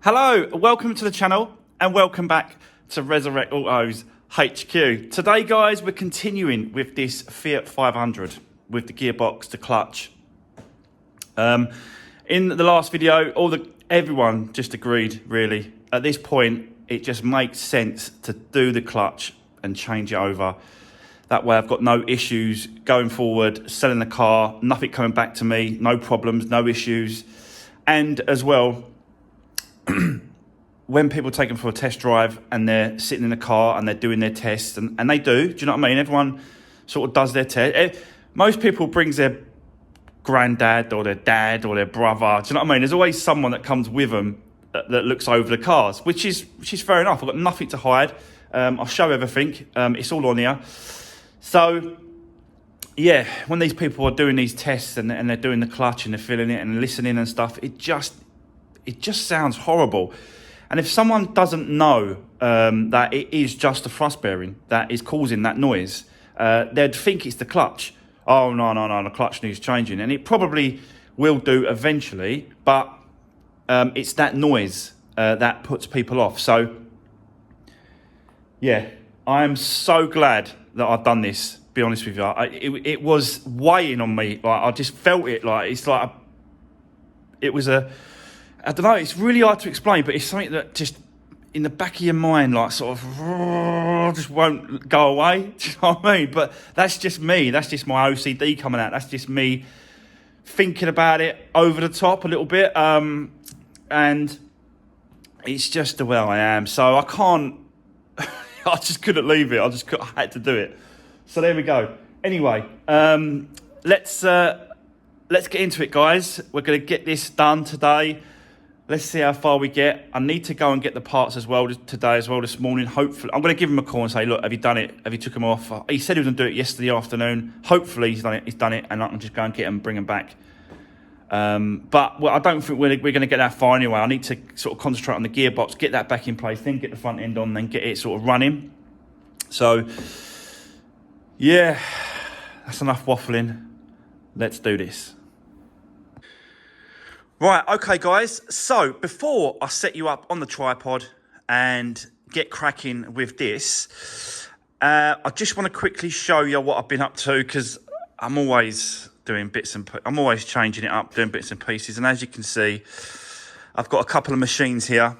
Hello, welcome to the channel and welcome back to Resurwreck Autos HQ. Today guys, we're continuing with this Fiat 500 with the gearbox, the clutch. In the last video, everyone just agreed really. At this point, it just makes sense to do the clutch and change it over. That way I've got no issues going forward, selling the car, nothing coming back to me, no problems, no issues. And as well, when people take them for a test drive and they're sitting in the car and they're doing their tests, and they do you know what I mean? Everyone sort of does their test. Most people brings their granddad or their dad or their brother. Do you know what I mean? There's always someone that comes with them that looks over the cars, which is fair enough. I've got nothing to hide. I'll show everything. It's all on here. So yeah, when these people are doing these tests and they're doing the clutch and they're feeling it and listening and stuff, it just sounds horrible. And if someone doesn't know that it is just the thrust bearing that is causing that noise, they'd think it's the clutch. Oh, no, the clutch needs changing. And it probably will do eventually, but it's that noise that puts people off. So, yeah, I am so glad that I've done this, to be honest with you. It was weighing on me. Like, I just felt it. Like, it's like, I don't know, it's really hard to explain, but it's something that just in the back of your mind, like sort of just won't go away. Do you know what I mean? But that's just me. That's just my OCD coming out. That's just me thinking about it over the top a little bit. And it's just the way I am. So I can't, I just couldn't leave it. I had to do it. So there we go. Anyway, let's get into it, guys. We're going to get this done today. Let's see how far we get. I need to go and get the parts as well today as well, this morning. Hopefully, I'm going to give him a call and say, look, have you done it? Have you took them off? He said he was going to do it yesterday afternoon. Hopefully he's done it, and I can just go and get them and bring them back. But I don't think we're going to get that far anyway. I need to sort of concentrate on the gearbox, get that back in place, then get the front end on, then get it sort of running. So, yeah, that's enough waffling. Let's do this. Right, okay guys, so before I set you up on the tripod and get cracking with this, I just want to quickly show you what I've been up to, because I'm always doing I'm always changing it up, doing bits and pieces, and as you can see, I've got a couple of machines here,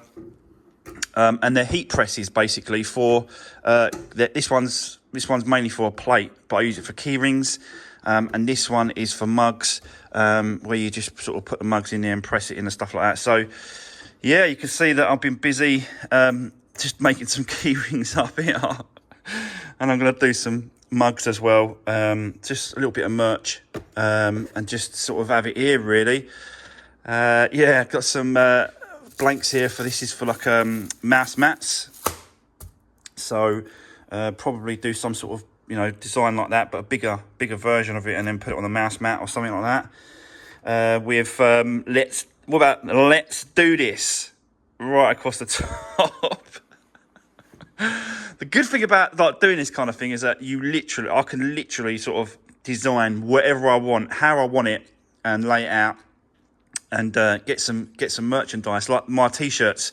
and they're heat presses basically for, this one's mainly for a plate, but I use it for key rings. And this one is for mugs, where you just sort of put the mugs in there and press it in and stuff like that. So, yeah, you can see that I've been busy just making some key rings up here. And I'm going to do some mugs as well, just a little bit of merch, and just sort of have it here, really. Yeah, I've got some blanks here for this is for like mouse mats. So, probably do some sort of design like that, but a bigger version of it, and then put it on the mouse mat or something like that. With let's do this right across the top. The good thing about like doing this kind of thing is that I can literally sort of design whatever I want, how I want it, and lay it out, and get some merchandise like my t-shirts.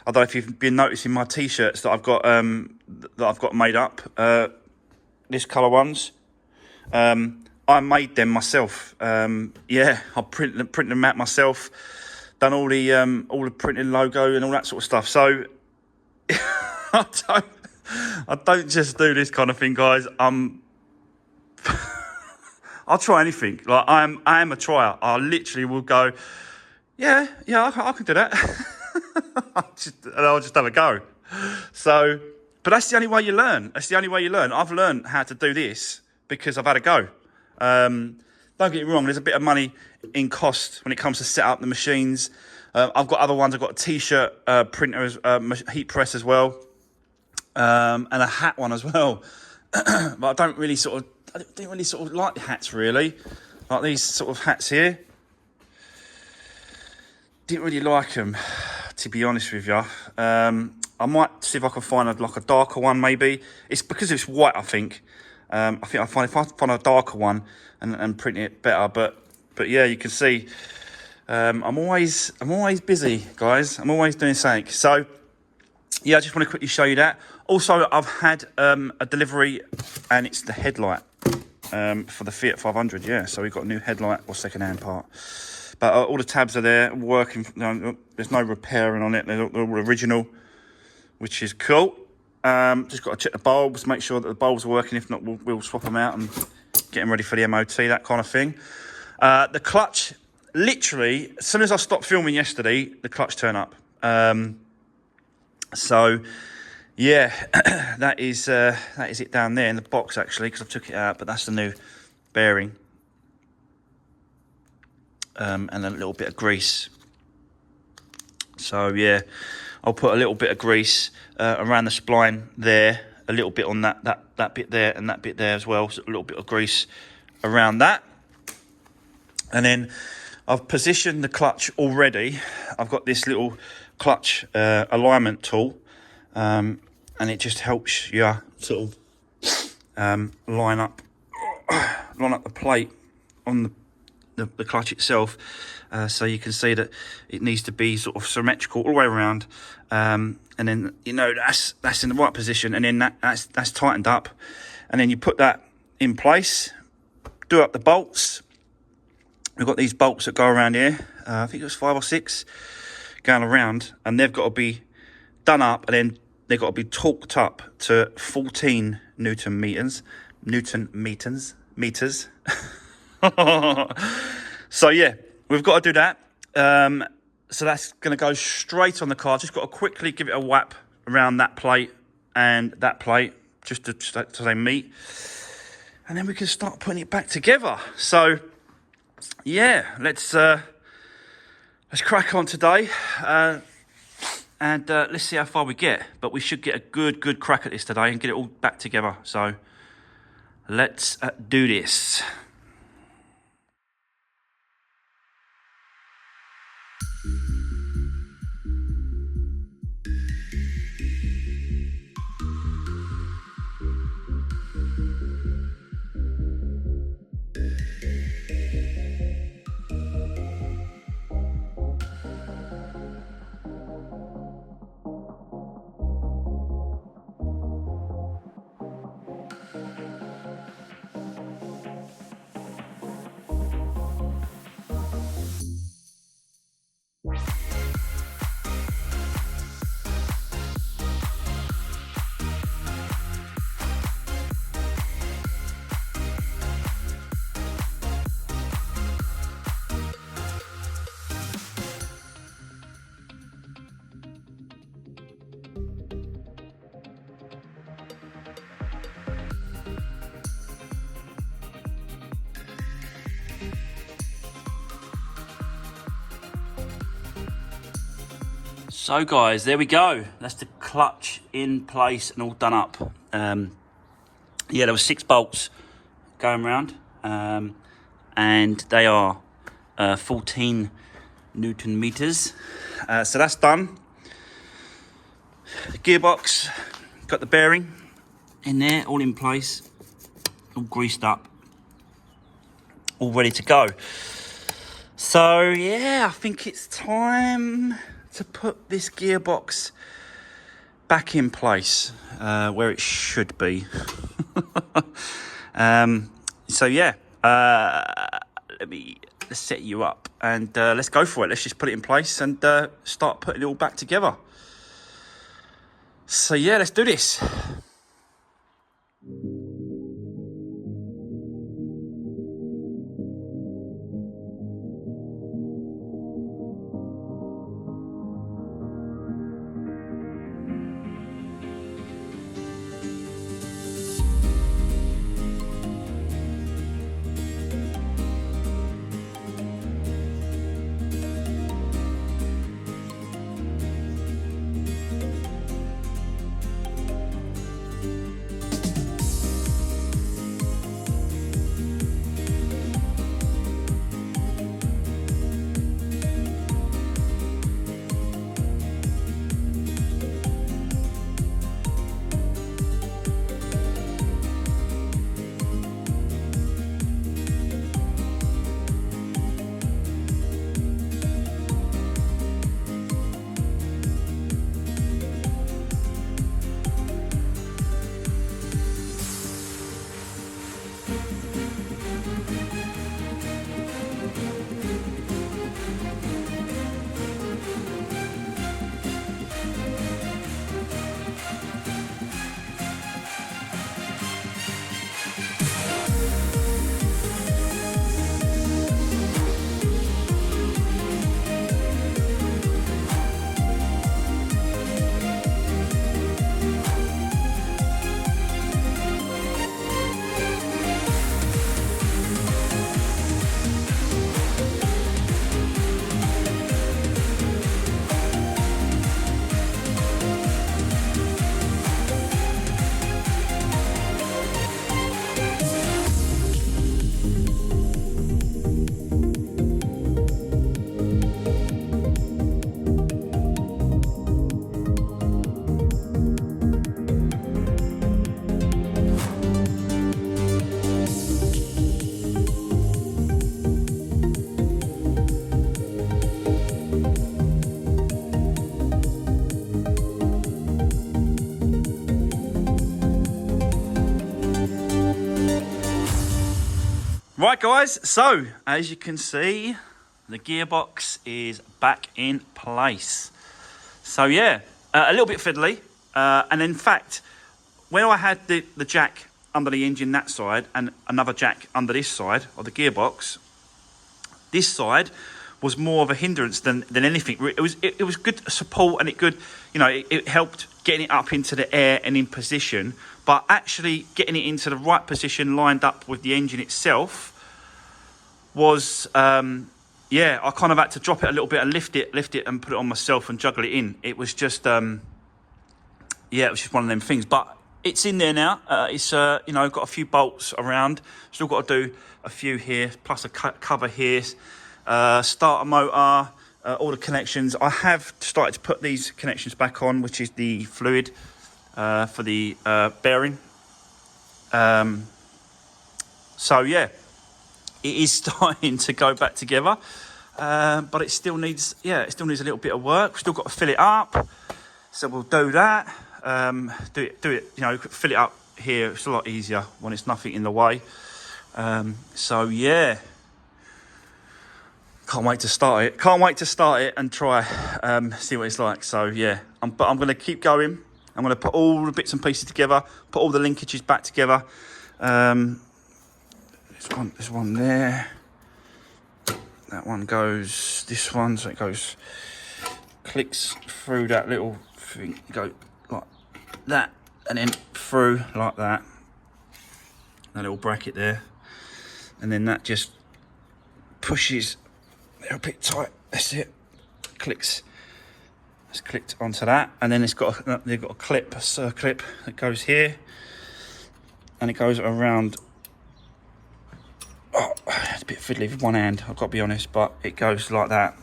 I don't know if you've been noticing my t-shirts that I've got made up. This colour ones, I made them myself. Yeah, I printed them out myself. Done all the printing logo and all that sort of stuff. So I don't just do this kind of thing, guys. I'll try anything. Like I am a trier. I literally will go, yeah, I can do that. I'll just have a go. So. But that's the only way you learn. I've learned how to do this because I've had a go. Don't get me wrong, there's a bit of money in cost when it comes to set up the machines. I've got other ones. I've got a t-shirt printer, heat press as well, and a hat one as well. But I didn't really sort of like the hats really, like these sort of hats here. Didn't really like them, to be honest with you. I might see if I can find a darker one, maybe. It's because it's white, I think. I think if I find a darker one and print it better. But yeah, you can see I'm always busy, guys. I'm always doing something. So yeah, I just want to quickly show you that. Also, I've had a delivery, and it's the headlight for the Fiat 500. Yeah, so we've got a new headlight or second-hand part. But all the tabs are there, working. There's no repairing on it. They're all original, which is cool. Just got to check the bulbs, make sure that the bulbs are working. If not, we'll swap them out and get them ready for the MOT, that kind of thing. The clutch, literally, as soon as I stopped filming yesterday, the clutch turned up. So, yeah, that is it down there in the box, actually, because I took it out. But that's the new bearing. And a little bit of grease. So, yeah, I'll put a little bit of grease around the spline there, a little bit on that bit there and that bit there as well, so a little bit of grease around that. And then I've positioned the clutch already. I've got this little clutch alignment tool, and it just helps you sort of line up the plate on the clutch itself, so you can see that it needs to be sort of symmetrical all the way around, and then that's in the right position, and then that's tightened up, and then you put that in place, do up the bolts. We've got these bolts that go around here, I think it was 5 or 6 going around, and they've got to be done up, and then they've got to be torqued up to 14 Newton meters. So yeah, we've got to do that. So that's going to go straight on the car. Just got to quickly give it a whap around that plate and that plate, just to they meet, and then we can start putting it back together. So yeah, let's crack on today, and let's see how far we get. But we should get a good crack at this today and get it all back together. So let's do this. So guys, there we go. That's the clutch in place and all done up. Yeah, there were 6 bolts going around, and they are 14 Newton meters. So that's done. The gearbox, got the bearing in there, all in place, all greased up, all ready to go. So yeah, I think it's time to put this gearbox back in place where it should be. So yeah, let me set you up and let's go for it. Let's just put it in place and start putting it all back together. So yeah, let's do this. Right, guys, so as you can see, the gearbox is back in place. So yeah, a little bit fiddly, and in fact, when I had the jack under the engine that side and another jack under this side of the gearbox, this side was more of a hindrance than anything. It was good support, and it helped getting it up into the air and in position, but actually getting it into the right position lined up with the engine itself was yeah, I kind of had to drop it a little bit and lift it and put it on myself and juggle it in. It was just yeah, it was just one of them things, but it's in there now. It's got a few bolts around, still got to do a few here, plus a cover here, starter motor, all the connections. I have started to put these connections back on, which is the fluid for the bearing. So yeah, it is starting to go back together, but it still needs a little bit of work. We've still got to fill it up, so we'll do that. Do it. Fill it up here. It's a lot easier when it's nothing in the way. So yeah, can't wait to start it and try see what it's like. So yeah, but I'm going to keep going. I'm going to put all the bits and pieces together, put all the linkages back together. There's one there. That one goes this one, so it goes, clicks through that little thing, go like that, and then through like that. That little bracket there, and then that just pushes a little bit tight. That's it. Clicks. It's clicked onto that, and then they've got a clip, a circlip that goes here, and it goes around. Oh, it's a bit fiddly with one hand, I've got to be honest, but it goes like that.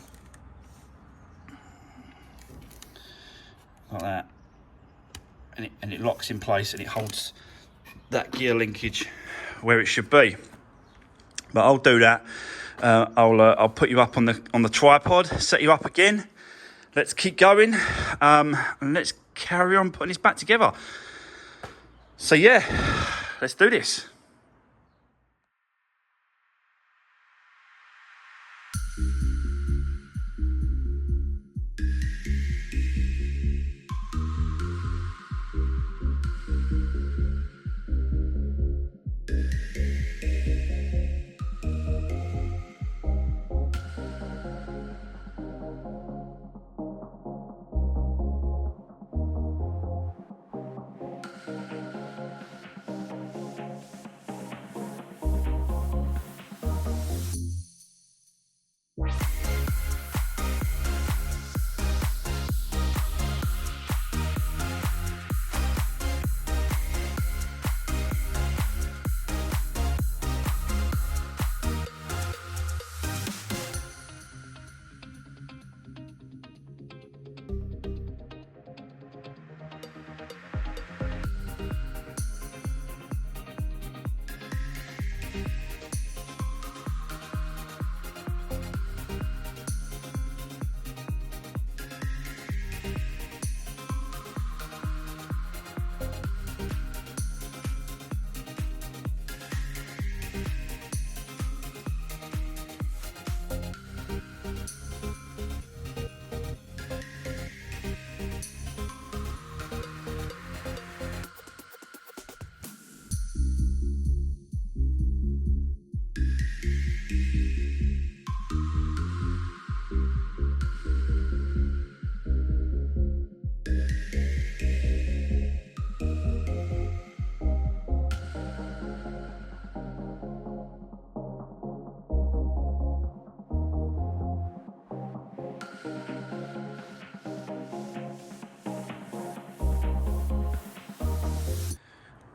Like that. And it locks in place, and it holds that gear linkage where it should be. But I'll do that. I'll put you up on the tripod, set you up again. Let's keep going, and let's carry on putting this back together. So yeah, let's do this.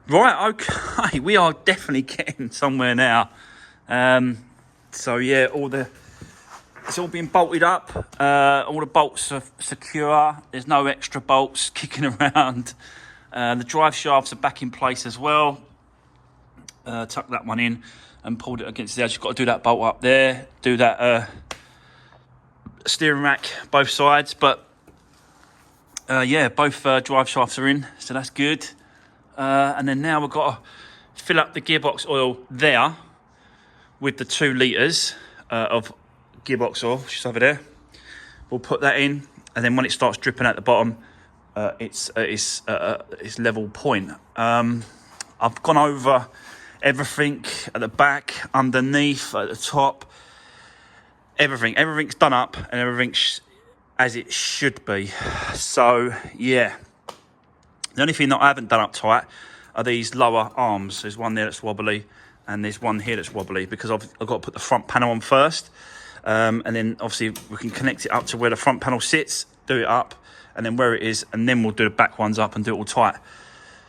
Right, okay, we are definitely getting somewhere now. So yeah, it's all been bolted up. All the bolts are secure. There's no extra bolts kicking around. The drive shafts are back in place as well. Tuck that one in and pulled it against the edge. You've got to do that bolt up there. Do that steering rack both sides. But yeah, both drive shafts are in, so that's good. And then now we've got to fill up the gearbox oil there, with the 2 litres of gearbox oil, which is over there. We'll put that in, and then when it starts dripping at the bottom, it's level point. I've gone over everything at the back, underneath, at the top. Everything's done up, and everything's as it should be. So yeah, the only thing that I haven't done up tight are these lower arms. There's one there that's wobbly, and there's one here that's wobbly, because I've got to put the front panel on first, and then obviously we can connect it up to where the front panel sits, do it up, and then where it is, and then we'll do the back ones up and do it all tight.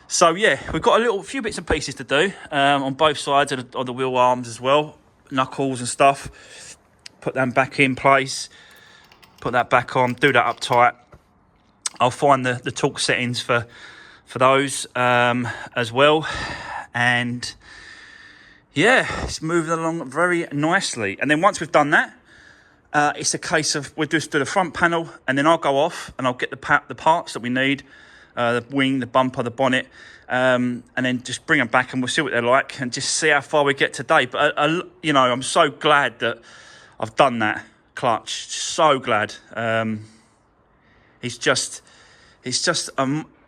So yeah, we've got a few bits and pieces to do on both sides of the wheel arms as well, knuckles and stuff. Put them back in place, put that back on, do that up tight. I'll find the torque settings for those as well, and yeah, it's moving along very nicely. And then once we've done that, it's a case of we'll just do the front panel, and then I'll go off and I'll get the parts that we need, the wing, the bumper, the bonnet, and then just bring them back, and we'll see what they're like and just see how far we get today. But you know, I'm so glad that I've done that clutch. So glad. It's just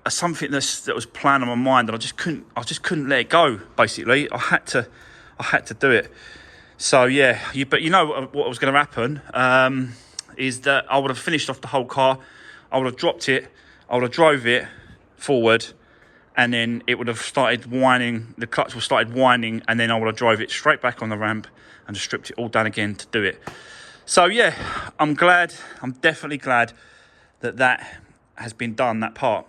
something that was planned on my mind, and I just couldn't let it go. Basically, I had to do it. So yeah, but you know what was going to happen is that I would have finished off the whole car. I would have dropped it. I would have drove it forward, and then it would have started whining. The clutch would have started whining, and then I would have drove it straight back on the ramp and just stripped it all down again to do it. So yeah, I'm glad. I'm definitely glad that has been done, that part.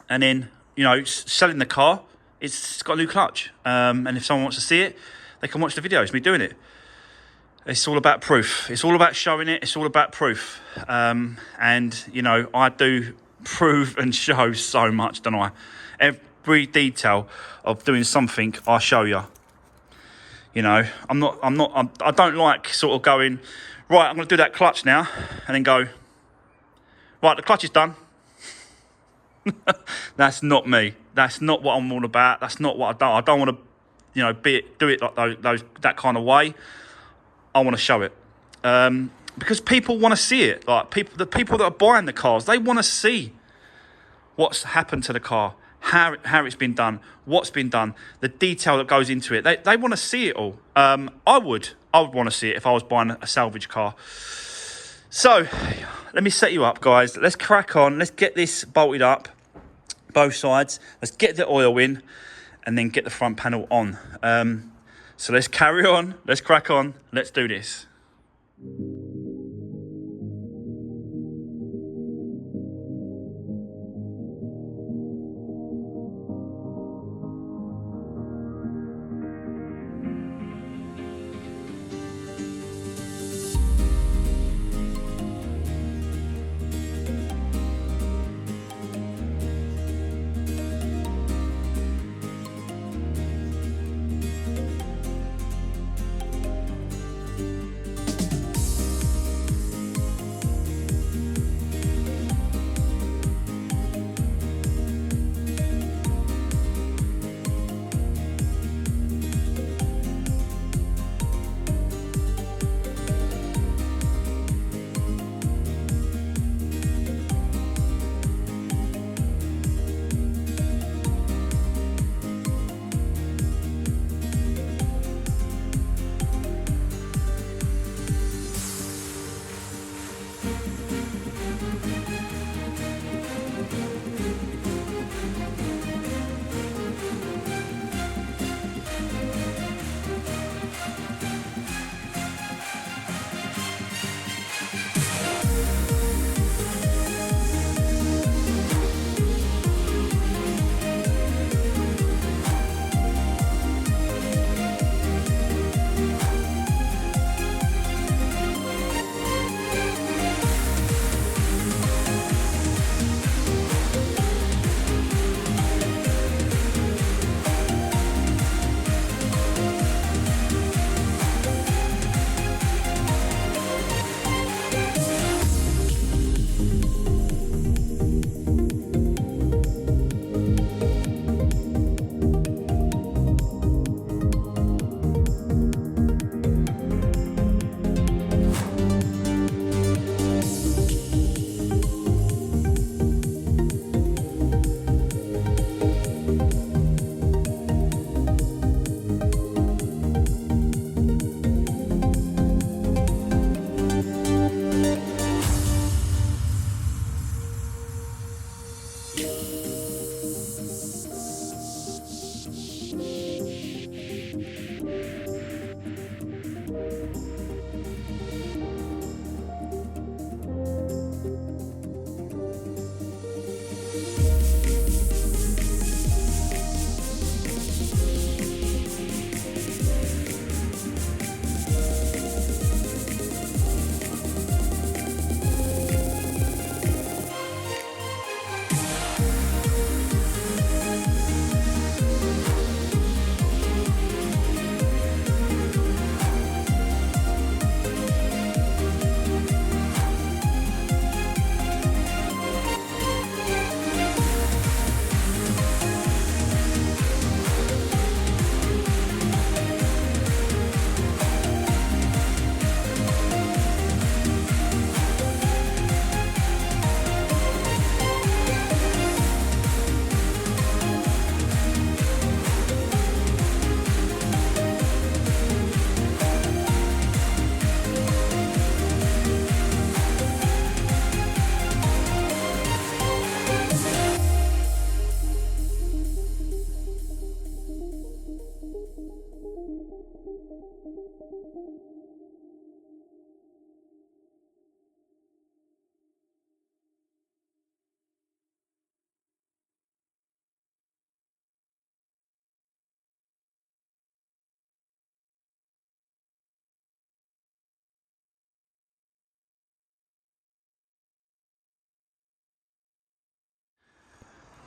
And then, you know, selling the car, it's got a new clutch. And if someone wants to see it, they can watch the videos, me doing it. It's all about proof. It's all about showing it. It's all about proof. And, you know, I do prove and show so much, don't I? Every detail of doing something, I show you. You know, I don't like sort of going, right, I'm going to do that clutch now, and then go, right, the clutch is done. That's not me. That's not what I'm all about. That's not what I don't. I don't want to, you know, do it like that kind of way. I want to show it, because people want to see it. Like the people that are buying the cars, they want to see what's happened to the car, how it's been done, what's been done, the detail that goes into it. They want to see it all. I would want to see it if I was buying a salvage car. So let me set you up, guys. Let's crack on. Let's get this bolted up, both sides. Let's get the oil in, and then get the front panel on. So let's carry on. Let's crack on. Let's do this.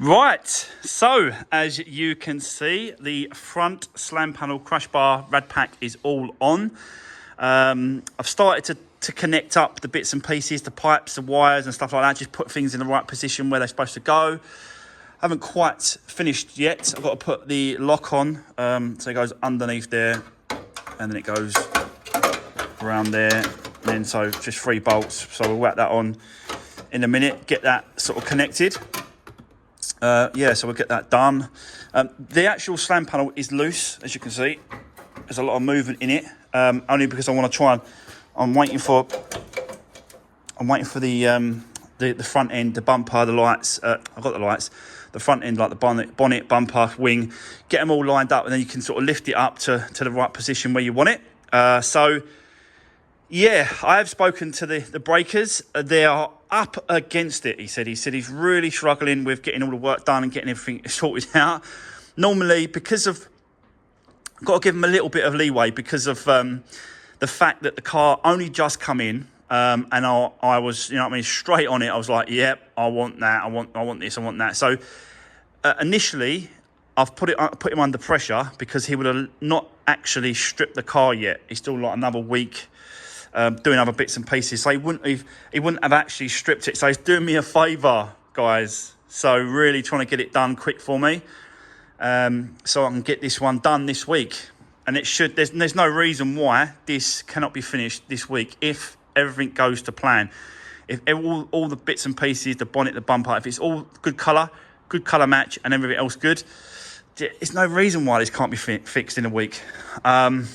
Right, so as you can see, the front slam panel crash bar rad pack is all on. I've started to connect up the bits and pieces, the pipes, the wires and stuff like that, just put things in the right position where they're supposed to go. I haven't quite finished yet. I've got to put the lock on, so it goes underneath there and then it goes around there. And then so just 3 bolts, so we'll whack that on in a minute, get that sort of connected. Yeah, so we'll get that done. The actual slam panel is loose, as you can see. There's a lot of movement in it, only because I want to try and I'm waiting for the front end, the bumper, the lights. I've got the lights. The front end, like the bonnet, bumper, wing. Get them all lined up, and then you can sort of lift it up to the right position where you want it. So yeah, I have spoken to the breakers. They are up against it, he said. He said he's really struggling with getting all the work done and getting everything sorted out. Normally, because of... I've got to give him a little bit of leeway because of the fact that the car only just come in, and I was, you know what I mean, straight on it. I was like, yep, I want that, I want this, I want that. So initially, I've put him under pressure because he would have not actually stripped the car yet. He's still like another week doing other bits and pieces, so he wouldn't have actually stripped it. So he's doing me a favour, guys. So really trying to get it done quick for me, so I can get this one done this week. And it should. There's no reason why this cannot be finished this week if everything goes to plan. If all the bits and pieces, the bonnet, the bumper, if it's all good colour match, and everything else good, there's no reason why this can't be fixed in a week. And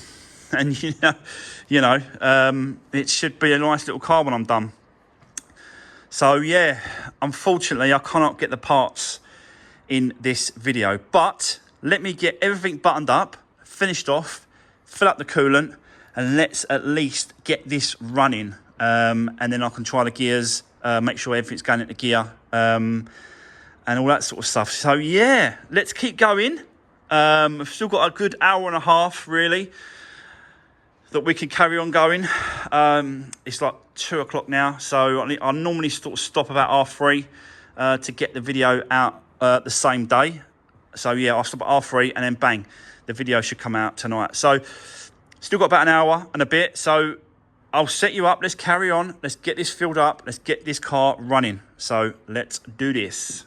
it should be a nice little car when I'm done. So yeah, unfortunately I cannot get the parts in this video, but let me get everything buttoned up, finished off, fill up the coolant, and let's at least get this running. And then I can try the gears, make sure everything's going into gear, and all that sort of stuff. So yeah, let's keep going. I've still got a good hour and a half really that we can carry on going. It's like 2 o'clock now, so I normally sort of stop about 3:30 to get the video out the same day. So yeah, I'll stop at 3:30 and then bang, the video should come out tonight. So still got about an hour and a bit, so I'll set you up. Let's carry on. Let's get this filled up. Let's get this car running. So let's do this.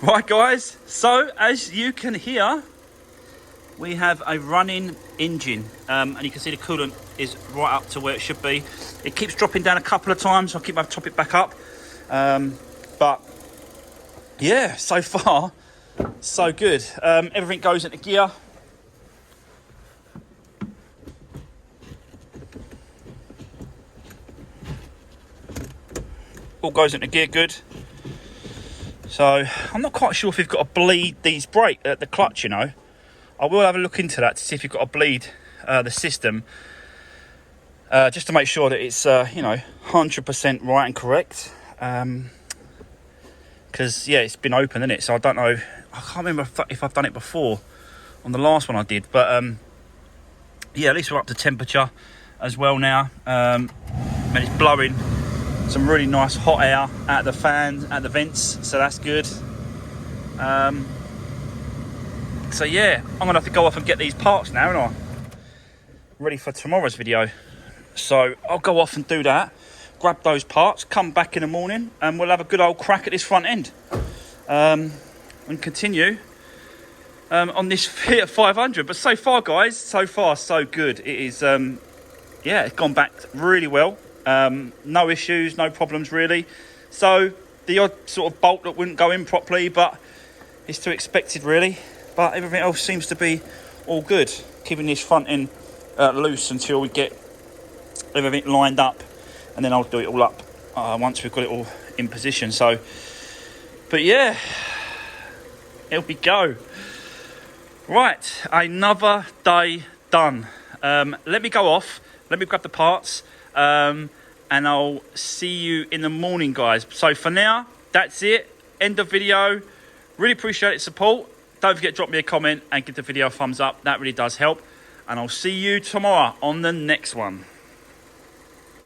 Right guys, so as you can hear, we have a running engine, and you can see the coolant is right up to where it should be. It keeps dropping down a couple of times, so I'll keep my top it back up. But yeah, so far so good. Everything goes into gear. All goes into gear good. So I'm not quite sure if you've got to bleed these brake the clutch, you know. I will have a look into that to see if you've got to bleed the system, just to make sure that it's 100% right and correct. Because yeah, it's been open, isn't it? So I don't know. I can't remember if I've done it before on the last one I did, but yeah, at least we're up to temperature as well now. And it's blowing some really nice hot air out of the fans, out the vents, so that's good. So yeah, I'm gonna have to go off and get these parts now, aren't I? Ready for tomorrow's video. So I'll go off and do that, grab those parts, come back in the morning, and we'll have a good old crack at this front end. And continue on this Fiat 500. But so far, guys, so far so good. It is, yeah, it's gone back really well. No issues, no problems really. So the odd sort of bolt that wouldn't go in properly, but it's to expected really. But everything else seems to be all good. Keeping this front end loose until we get everything lined up, and then I'll do it all up once we've got it all in position. So, but yeah, here we go. Right, another day done. Let me go off, let me grab the parts, and I'll see you in the morning, guys. So for now, that's it. End of video. Really appreciate its support. Don't forget to drop me a comment and give the video a thumbs up. That really does help. And I'll see you tomorrow on the next one.